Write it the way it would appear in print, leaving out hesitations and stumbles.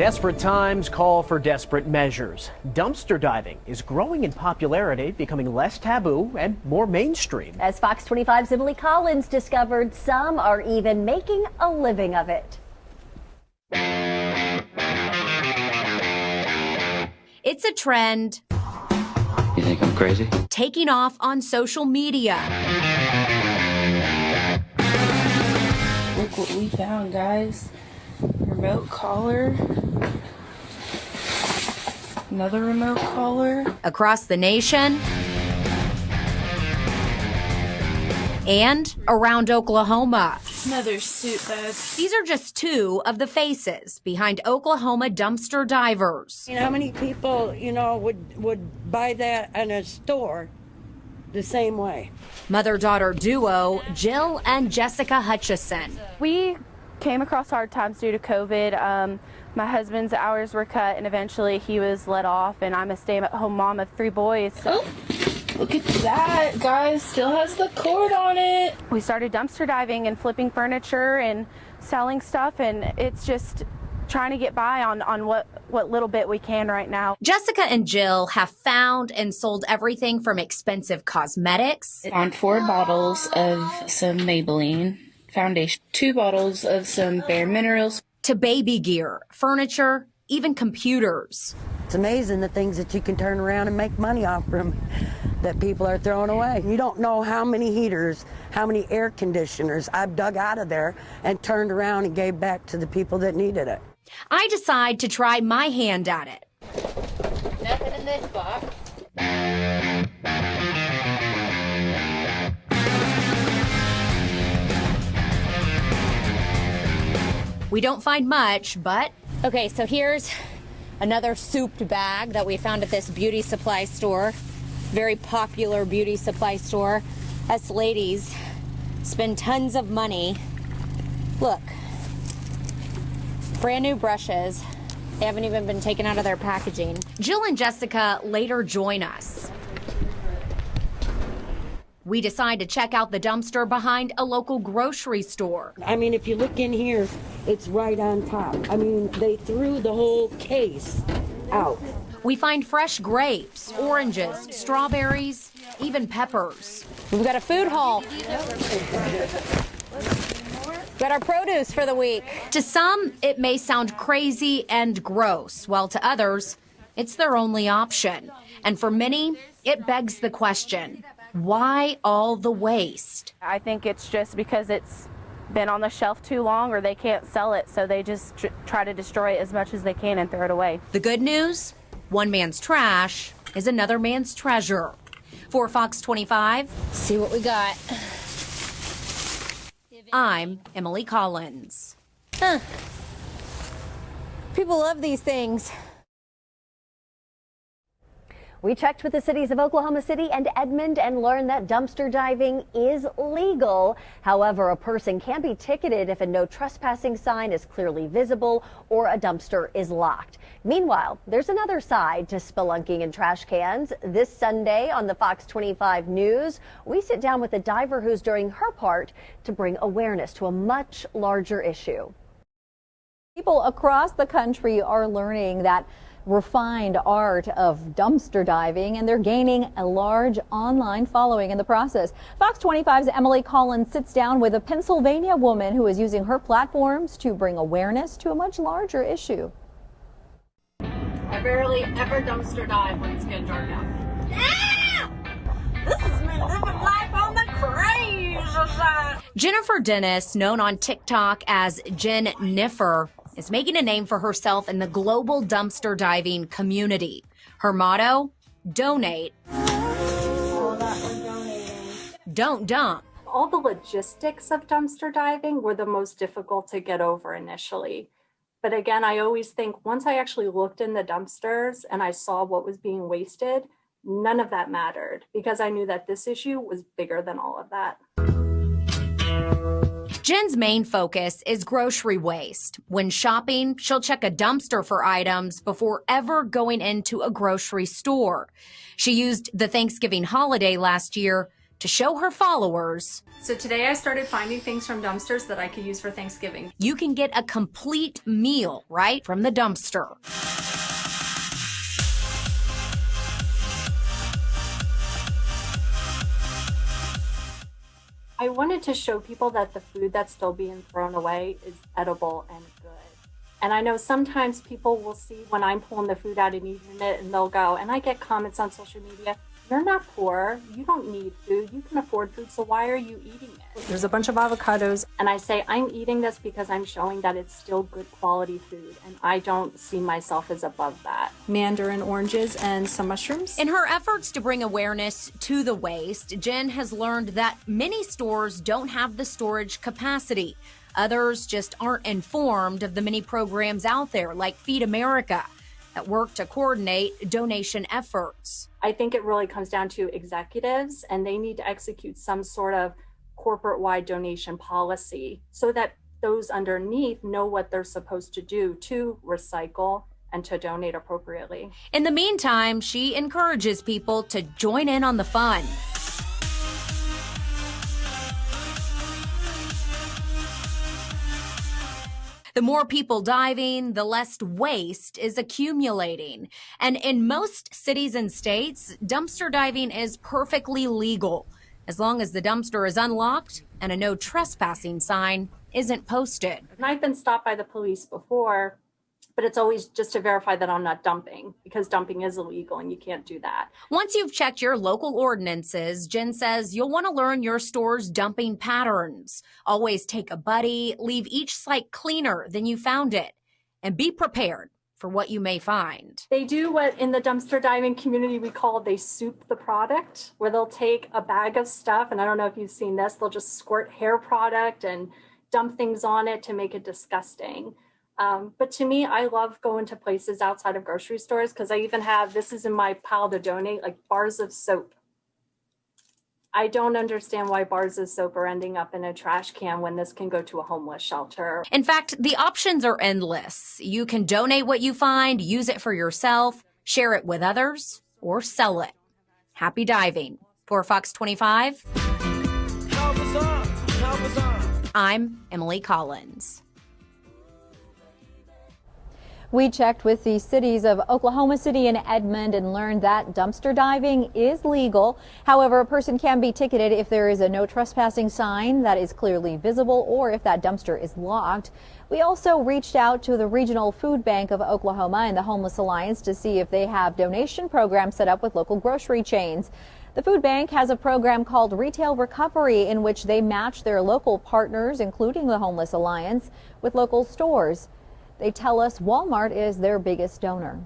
Desperate times call for desperate measures. Dumpster diving is growing in popularity, becoming less taboo and more mainstream. As Fox 25's Emily Collins discovered, some are even making a living of it. It's a trend. You think I'm crazy? Taking off on social media. Look what we found, guys. Remote collar. Another remote collar. Across the nation and around Oklahoma. Another suit bag. These are just two of the faces behind Oklahoma dumpster divers. You know, how many people, would buy that in a store the same way? Mother-daughter duo Jill and Jessica Hutchison. We came across hard times due to COVID. My husband's hours were cut and eventually he was let off, and I'm a stay-at-home mom of 3 boys. Oh, look at that, guys. Still has the cord on it. We started dumpster diving and flipping furniture and selling stuff, and it's just trying to get by on what little bit we can right now. Jessica and Jill have found and sold everything from expensive cosmetics. Found 4 bottles of some Maybelline foundation, 2 bottles of some Bare Minerals, to baby gear, furniture, even computers. It's amazing the things that you can turn around and make money off from that people are throwing away. You don't know how many heaters, how many air conditioners I've dug out of there and turned around and gave back to the people that needed it. I decide to try my hand at it. Nothing in this box. We don't find much, but... Okay, so here's another souped bag that we found at this beauty supply store. Very popular beauty supply store. Us ladies spend tons of money. Look. Brand new brushes. They haven't even been taken out of their packaging. Jill and Jessica later join us. We decide to check out the dumpster behind a local grocery store. I mean, if you look in here, it's right on top. I mean, they threw the whole case out. We find fresh grapes, oranges, strawberries, even peppers. We've got a food haul. Got our produce for the week. To some, it may sound crazy and gross, while to others, it's their only option. And for many, it begs the question, why all the waste? I think it's just because it's been on the shelf too long or they can't sell it, so they just try to destroy it as much as they can and throw it away. The good news, one man's trash is another man's treasure. For Fox 25, See what we got. I'm Emily Collins. People love these things. We checked with the cities of Oklahoma City and Edmond and learned that dumpster diving is legal. However, a person can be ticketed if a no trespassing sign is clearly visible or a dumpster is locked. Meanwhile, there's another side to spelunking in trash cans. This Sunday on the Fox 25 News, we sit down with a diver who's doing her part to bring awareness to a much larger issue. People across the country are learning that refined art of dumpster diving, and they're gaining a large online following in the process. Fox 25's Emily Collins sits down with a Pennsylvania woman who is using her platforms to bring awareness to a much larger issue. I barely ever dumpster dive when it's getting dark out. Yeah! This is me living life on the crazy side. Jennifer Dennis, known on TikTok as Jen Niffer, is making a name for herself in the global dumpster diving community. Her motto, donate. Don't dump. All the logistics of dumpster diving were the most difficult to get over initially. But again, I always think once I actually looked in the dumpsters and I saw what was being wasted, none of that mattered because I knew that this issue was bigger than all of that. Jen's main focus is grocery waste. When shopping, she'll check a dumpster for items before ever going into a grocery store. She used the Thanksgiving holiday last year to show her followers. So today I started finding things from dumpsters that I could use for Thanksgiving. You can get a complete meal right from the dumpster. I wanted to show people that the food that's still being thrown away is edible and good. And I know sometimes people will see when I'm pulling the food out and eating it, and they'll go, and I get comments on social media, you're not poor, you don't need food, you can afford food, so why are you eating it? There's a bunch of avocados, and I say, I'm eating this because I'm showing that it's still good quality food, and I don't see myself as above that. Mandarin oranges and some mushrooms. In her efforts to bring awareness to the waste, Jen has learned that many stores don't have the storage capacity. Others just aren't informed of the many programs out there, like Feed America, that work to coordinate donation efforts. I think it really comes down to executives, and they need to execute some sort of corporate-wide donation policy so that those underneath know what they're supposed to do to recycle and to donate appropriately. In the meantime, she encourages people to join in on the fun. The more people diving, the less waste is accumulating. And in most cities and states, dumpster diving is perfectly legal, as long as the dumpster is unlocked and a no trespassing sign isn't posted. And I've been stopped by the police before, but it's always just to verify that I'm not dumping, because dumping is illegal and you can't do that. Once you've checked your local ordinances, Jen says you'll want to learn your store's dumping patterns. Always take a buddy, leave each site cleaner than you found it, and be prepared for what you may find. They do what in the dumpster diving community we call they soup the product, where they'll take a bag of stuff, and I don't know if you've seen this, they'll just squirt hair product and dump things on it to make it disgusting. But to me, I love going to places outside of grocery stores, because I even have, this is in my pile to donate, like bars of soap. I don't understand why bars of soap are ending up in a trash can when this can go to a homeless shelter. In fact, the options are endless. You can donate what you find, use it for yourself, share it with others, or sell it. Happy diving. For Fox 25, I'm Emily Collins. We checked with the cities of Oklahoma City and Edmond and learned that dumpster diving is legal. However, a person can be ticketed if there is a no trespassing sign that is clearly visible or if that dumpster is locked. We also reached out to the Regional Food Bank of Oklahoma and the Homeless Alliance to see if they have donation programs set up with local grocery chains. The food bank has a program called Retail Recovery, in which they match their local partners, including the Homeless Alliance, with local stores. They tell us Walmart is their biggest donor.